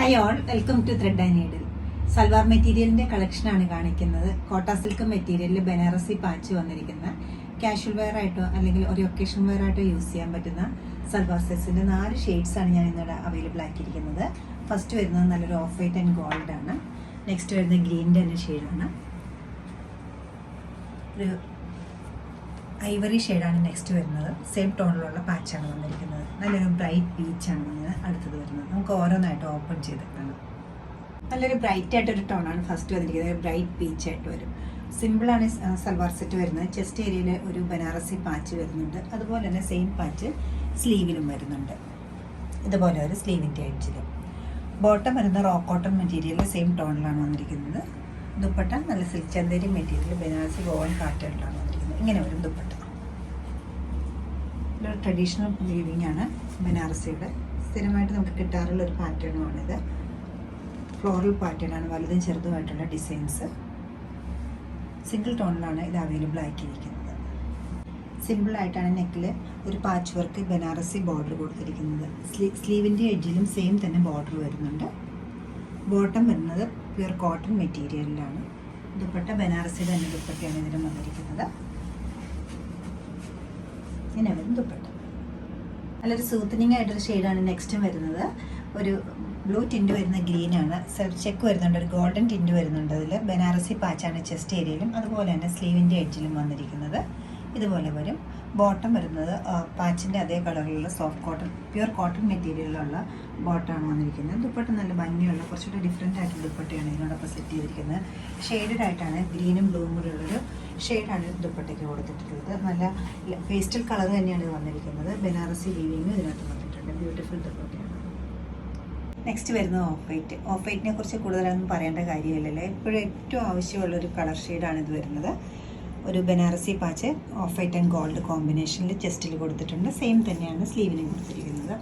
Hi all, welcome to thread and needle. Salwar മെറ്റീരിയലിന്റെ കളക്ഷനാണ് കാണിക്കുന്നത്. കോട്ട സിൽക്ക് മെറ്റീരിയലിൽ ബനാറസി പാച്ച് വന്നിരിക്കുന്ന കാഷ്വൽ വെയർ ആയിട്ടോ അല്ലെങ്കിൽ ഒരു ഒക്കേഷൻ വെയർ ആയിട്ടോ യൂസ് ചെയ്യാൻ പറ്റുന്ന സൽവാർ സെറ്റ്സിന്റെ 4 ഷെയ്ഡ്സ് ആണ് ഞാൻ ഇന്നിവിടെ അവൈലബിൾ ആക്കിയിരിക്കുന്നത്. ഫസ്റ്റ് വരുന്നത് നല്ലൊരു ഓഫ് വൈറ്റ് ആൻഡ് ഗോൾഡ് ആണ്. നെക്സ്റ്റ് വരുന്നത് ഗ്രീനിന്റെ തന്നെ ഷെയ്ഡാണ്. ഒരു ഐവറി ഷെയ്ഡാണ് നെക്സ്റ്റ് വരുന്നത്. സെയിം ടോണിലുള്ള പാച്ചാണ് വന്നിരിക്കുന്നത്. നല്ലൊരു ബ്രൈറ്റ് പീച്ചാണ് ഇങ്ങനെ അടുത്തത് വരുന്നത്. നമുക്ക് ഓരോന്നായിട്ട് ഓപ്പൺ ചെയ്ത് കാണാം. നല്ലൊരു ബ്രൈറ്റ് ആയിട്ടൊരു ടോണാണ് ഫസ്റ്റ് വന്നിരിക്കുന്നത്. ബ്രൈറ്റ് പീച്ചായിട്ട് വരും. സിമ്പിളാണ് സൽവാർ സെറ്റ് വരുന്നത്. ചെസ്റ്റ് ഏരിയയിൽ ഒരു ബനാറസി പാച്ച് വരുന്നുണ്ട്. അതുപോലെ തന്നെ സെയിം പാച്ച് സ്ലീവിലും വരുന്നുണ്ട്. ഇതുപോലെ ഒരു സ്ലീവിൻ്റെ എഡ്ജിൽ. ബോട്ടം വരുന്ന റോ കോട്ടൺ മെറ്റീരിയൽ സെയിം ടോണിലാണ് വന്നിരിക്കുന്നത്. ദുപ്പട്ട നല്ല silk Chanderi material Banarasi woven പാറ്റേണിലാണ് വന്നിരിക്കുന്നത്. ഇങ്ങനെ വരും ദുപ്പട്ട. ഒരു ട്രഡീഷണൽ വീവിങ് ആണ് ബനാറസിയുടെ. സ്ഥിരമായിട്ട് നമുക്ക് കിട്ടാറുള്ള ഒരു പാറ്റേണുമാണിത്. ഫ്ലോറൽ പാറ്റേൺ ആണ്, വലുതും ചെറുതുമായിട്ടുള്ള ഡിസൈൻസ്. സിംഗിൾ ടോണിലാണ് ഇത് അവൈലബിൾ ആക്കിയിരിക്കുന്നത്. സിമ്പിളായിട്ടാണ് നെക്കിൽ ഒരു പാച്ച് വർക്ക് ബനാറസി ബോർഡർ കൊടുത്തിരിക്കുന്നത്. സ്ലീവിൻ്റെ എഡ്ജിലും സെയിം തന്നെ ബോർഡർ വരുന്നുണ്ട്. ബോട്ടം വരുന്നത് പ്യുർ കോട്ടൺ മെറ്റീരിയലിലാണ്. ദുപ്പട്ട ബനാറസി തന്നെ ദുപ്പട്ടയാണ് ഇതിന് വന്നിരിക്കുന്നത്. ഇങ്ങനെ വരും ദുപ്പട്ട. നല്ലൊരു സൂത്തനിങ് ആയിട്ടൊരു ഷെയ്ഡാണ് നെക്സ്റ്റ് വരുന്നത്. ഒരു ബ്ലൂ ടിൻറ്റ് വരുന്ന ഗ്രീനാണ്. സെൽഫ് ചെക്ക് വരുന്നുണ്ട്. ഒരു ഗോൾഡൻ ടിൻറ്റ് വരുന്നുണ്ട്. അതിൽ ബനാറസി പാച്ചാണ് ചെസ്റ്റ് ഏരിയയിലും അതുപോലെ തന്നെ സ്ലീവിൻ്റെ എഡ്ജിലും വന്നിരിക്കുന്നത്. ഇതുപോലെ വരും. ബോട്ടം വരുന്നത് പാച്ചിൻ്റെ അതേ കളറിലുള്ള സോഫ്റ്റ് കോട്ടൺ പ്യുർ കോട്ടൺ മെറ്റീരിയലിലുള്ള ബോട്ടമാണ് വന്നിരിക്കുന്നത്. ദുപ്പട്ട നല്ല ഭംഗിയുള്ള കുറച്ചുകൂടി ഡിഫറെൻ്റ് ആയിട്ടുള്ള ദുപ്പട്ടയാണ് ഇതിനോടൊപ്പം സെറ്റ് ചെയ്തിരിക്കുന്നത്. ഷെയ്ഡഡ് ആയിട്ടാണ് ഗ്രീനും ബ്ലൂവും കൂടെ ഉള്ളൊരു ഷെയ്ഡാണ് ദുപ്പട്ടയ്ക്ക് കൊടുത്തിട്ടുള്ളത്. നല്ല പേസ്റ്റൽ കളർ തന്നെയാണ് ഇത് വന്നിരിക്കുന്നത്. ബനാറസി വീവിങ് ഇതിനകത്ത് വന്നിട്ടുണ്ട്. ബ്യൂട്ടിഫുൾ ദുപ്പട്ടയാണ്. നെക്സ്റ്റ് വരുന്നത് ഓഫ് വൈറ്റ്. ഓഫ് വൈറ്റിനെ കുറിച്ച് കൂടുതലൊന്നും പറയേണ്ട കാര്യമില്ലല്ലോ. എപ്പോഴും ഏറ്റവും ആവശ്യമുള്ളൊരു കളർ ഷെയ്ഡാണ് ഇത് വരുന്നത്. ഒരു Banarasi patch of white and gold കോമ്പിനേഷനിൽ ചെസ്റ്റിൽ കൊടുത്തിട്ടുണ്ട്. സെയിം തന്നെയാണ് സ്ലീവിന് കൊടുത്തിരിക്കുന്നത്.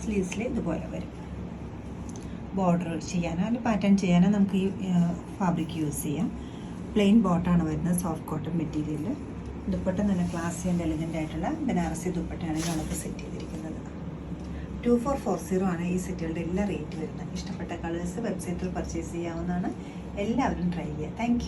സ്ലീവ്സിൽ ഇതുപോലെ വരും. ബോർഡർ ചെയ്യാനോ അല്ലെങ്കിൽ പാറ്റേൺ ചെയ്യാനോ നമുക്ക് ഈ ഫാബ്രിക് യൂസ് ചെയ്യാം. പ്ലെയിൻ ബോട്ടാണ് വരുന്നത്. Soft cotton material. ദുപ്പട്ട നല്ല ക്ലാസി ആൻഡ് എലിഗൻ്റ് ആയിട്ടുള്ള ബനാറസി ദുപ്പട്ടയാണ് ഞങ്ങൾക്ക് സെറ്റ് ചെയ്തിരിക്കുന്നത്. 2440 ആണ് ഈ സെറ്റുകളുടെ എല്ലാ റേറ്റ് വരുന്നത്. ഇഷ്ടപ്പെട്ട കളേഴ്സ് വെബ്സൈറ്റിൽ പർച്ചേസ് ചെയ്യാവുന്നതാണ്. എല്ലാവരും ട്രൈ ചെയ്യുക. താങ്ക്